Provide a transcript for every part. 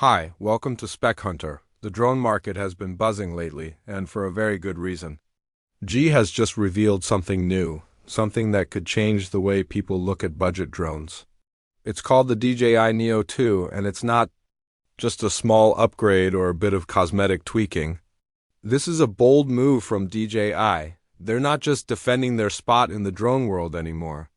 Hi, welcome to Spec Hunter. The drone market has been buzzing lately, and for a very good reason. G has just revealed something new, something that could change the way people look at budget drones. It's called the DJI Neo 2, and it's not just a small upgrade or a bit of cosmetic tweaking. This is a bold move from DJI. They're not just defending their spot in the drone world anymore.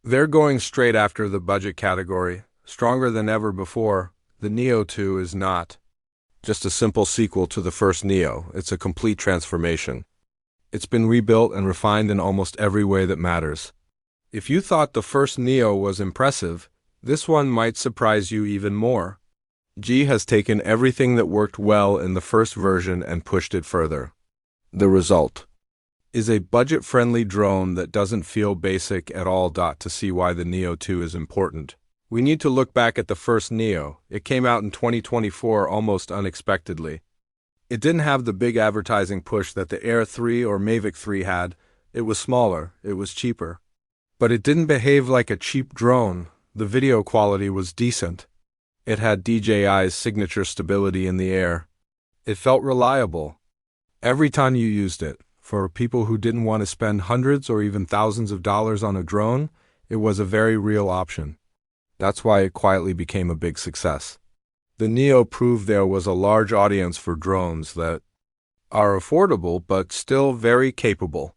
They're going straight after the budget category, stronger than ever before. The Neo 2 is not just a simple sequel to the first Neo, it's a complete transformation. It's been rebuilt and refined in almost every way that matters. If you thought the first Neo was impressive, this one might surprise you even more. G has taken everything that worked well in the first version and pushed it further. The result is a budget-friendly drone that doesn't feel basic at all. To see why the Neo 2 is important, we need to look back at the first Neo. It came out in 2024 almost unexpectedly. It didn't have the big advertising push that the Air 3 or Mavic 3 had. It was smaller, it was cheaper. But it didn't behave like a cheap drone. The video quality was decent. It had DJI's signature stability in the air. It felt reliable every time you used it. For people who didn't want to spend hundreds or even thousands of dollars on a drone, it was a very real option. That's why it quietly became a big success. The Neo proved there was a large audience for drones that are affordable but still very capable.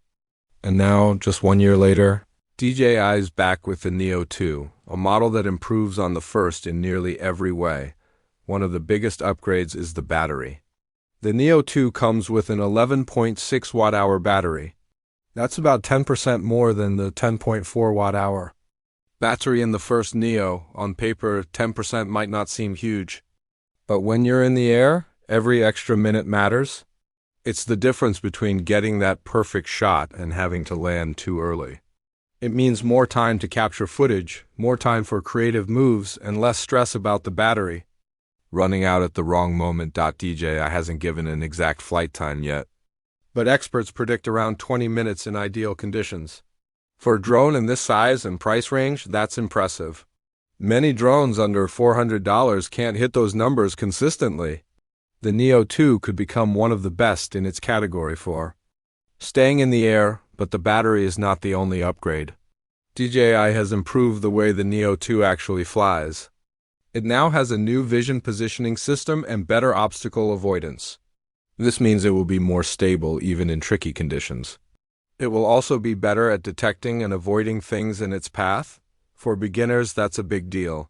And now, just 1 year later, DJI is back with the Neo 2, a model that improves on the first in nearly every way. One of the biggest upgrades is the battery. The Neo 2 comes with an 11.6 watt-hour battery. That's about 10% more than the 10.4 watt-hour battery in the first Neo. On paper, 10% might not seem huge. But when you're in the air, every extra minute matters. It's the difference between getting that perfect shot and having to land too early. It means more time to capture footage, more time for creative moves, and less stress about the battery running out at the wrong moment. DJI hasn't given an exact flight time yet, but experts predict around 20 minutes in ideal conditions. For a drone in this size and price range, that's impressive. Many drones under $400 can't hit those numbers consistently. The Neo 2 could become one of the best in its category for staying in the air, but the battery is not the only upgrade. DJI has improved the way the Neo 2 actually flies. It now has a new vision positioning system and better obstacle avoidance. This means it will be more stable even in tricky conditions. It will also be better at detecting and avoiding things in its path. For beginners, that's a big deal.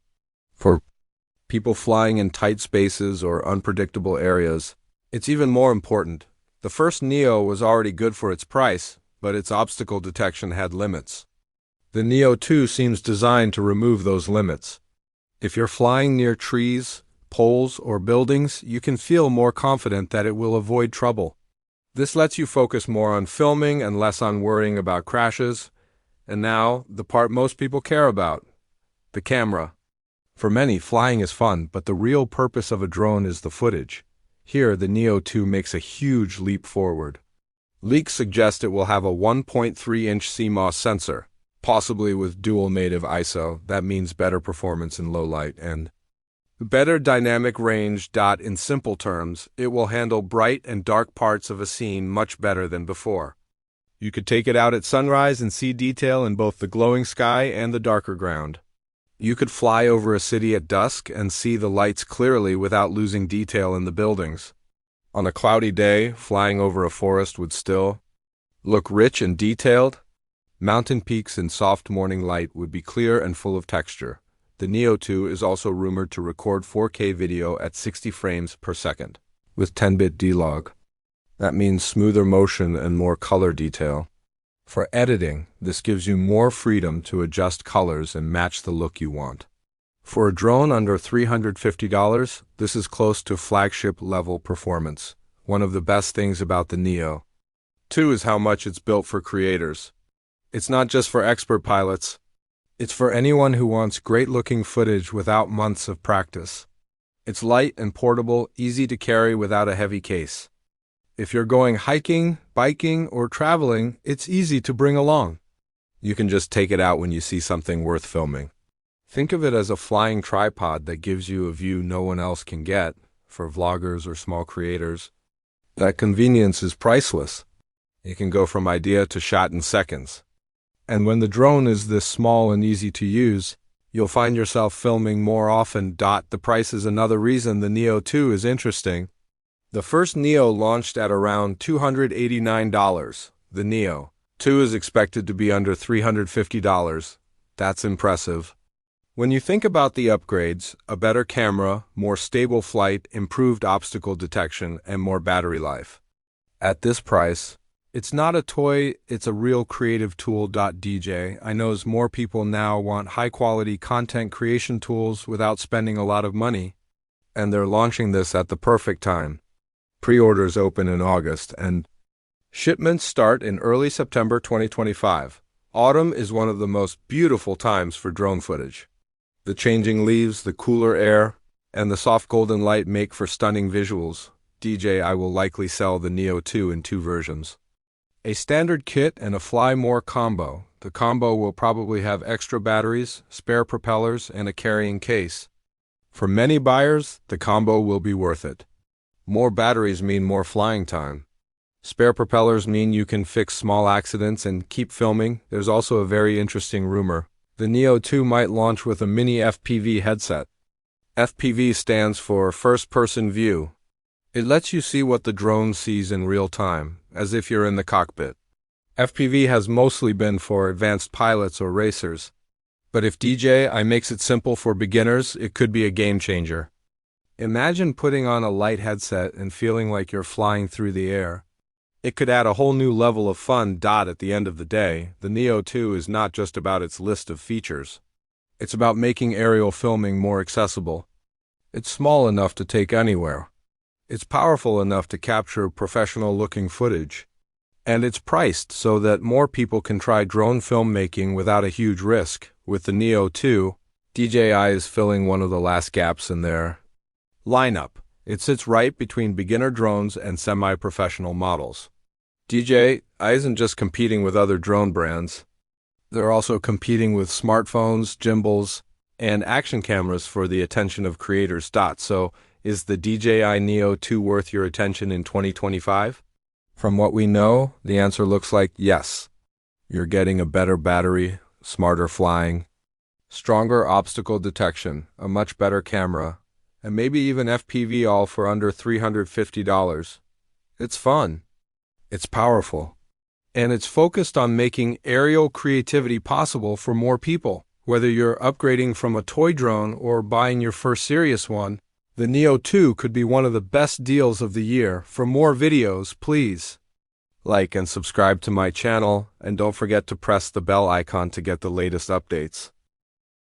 For people flying in tight spaces or unpredictable areas, it's even more important. The first Neo was already good for its price, but its obstacle detection had limits. The Neo 2 seems designed to remove those limits. If you're flying near trees, poles, or buildings, you can feel more confident that it will avoid trouble. This lets you focus more on filming and less on worrying about crashes. And now, the part most people care about, the camera. For many, flying is fun, but the real purpose of a drone is the footage. Here, the Neo 2 makes a huge leap forward. Leaks suggest it will have a 1.3-inch CMOS sensor, possibly with dual native ISO. That means better performance in low light and better dynamic range. In simple terms, it will handle bright and dark parts of a scene much better than before. You could take it out at sunrise and see detail in both the glowing sky and the darker ground. You could fly over a city at dusk and see the lights clearly without losing detail in the buildings. On a cloudy day, flying over a forest would still look rich and detailed. Mountain peaks in soft morning light would be clear and full of texture. The Neo 2 is also rumored to record 4K video at 60 frames per second, with 10-bit D-Log. That means smoother motion and more color detail. For editing, this gives you more freedom to adjust colors and match the look you want. For a drone under $350, this is close to flagship-level performance. One of the best things about the Neo 2 is how much it's built for creators. It's not just for expert pilots. It's for anyone who wants great-looking footage without months of practice. It's light and portable, easy to carry without a heavy case. If you're going hiking, biking, or traveling, it's easy to bring along. You can just take it out when you see something worth filming. Think of it as a flying tripod that gives you a view no one else can get, for vloggers or small creators. That convenience is priceless. It can go from idea to shot in seconds. And when the drone is this small and easy to use, you'll find yourself filming more often. The price is another reason the Neo 2 is interesting. The first Neo launched at around $289. The Neo 2 is expected to be under $350. That's impressive. When you think about the upgrades, a better camera, more stable flight, improved obstacle detection, and more battery life. At this price, it's not a toy, it's a real creative tool. DJI knows more people now want high-quality content creation tools without spending a lot of money, and they're launching this at the perfect time. Pre-orders open in August, and shipments start in early September 2025. Autumn is one of the most beautiful times for drone footage. The changing leaves, the cooler air, and the soft golden light make for stunning visuals. DJI will likely sell the Neo 2 in two versions. A standard kit and a Fly More combo. The combo will probably have extra batteries, spare propellers, and a carrying case. For many buyers, the combo will be worth it. More batteries mean more flying time. Spare propellers mean you can fix small accidents and keep filming. There's also a very interesting rumor. The Neo 2 might launch with a mini FPV headset. FPV stands for first-person view. It lets you see what the drone sees in real time, as if you're in the cockpit. FPV has mostly been for advanced pilots or racers. But if DJI makes it simple for beginners, it could be a game changer. Imagine putting on a light headset and feeling like you're flying through the air. It could add a whole new level of fun. At the end of the day, the Neo 2 is not just about its list of features. It's about making aerial filming more accessible. It's small enough to take anywhere. It's powerful enough to capture professional-looking footage. And it's priced so that more people can try drone filmmaking without a huge risk. With the Neo 2, DJI is filling one of the last gaps in their lineup. It sits right between beginner drones and semi-professional models. DJI isn't just competing with other drone brands. They're also competing with smartphones, gimbals, and action cameras for the attention of creators. So, is the DJI Neo 2 worth your attention in 2025? From what we know, the answer looks like yes. You're getting a better battery, smarter flying, stronger obstacle detection, a much better camera, and maybe even FPV, all for under $350. It's fun. It's powerful. And it's focused on making aerial creativity possible for more people. Whether you're upgrading from a toy drone or buying your first serious one, the Neo 2 could be one of the best deals of the year. For more videos, please like and subscribe to my channel, and don't forget to press the bell icon to get the latest updates.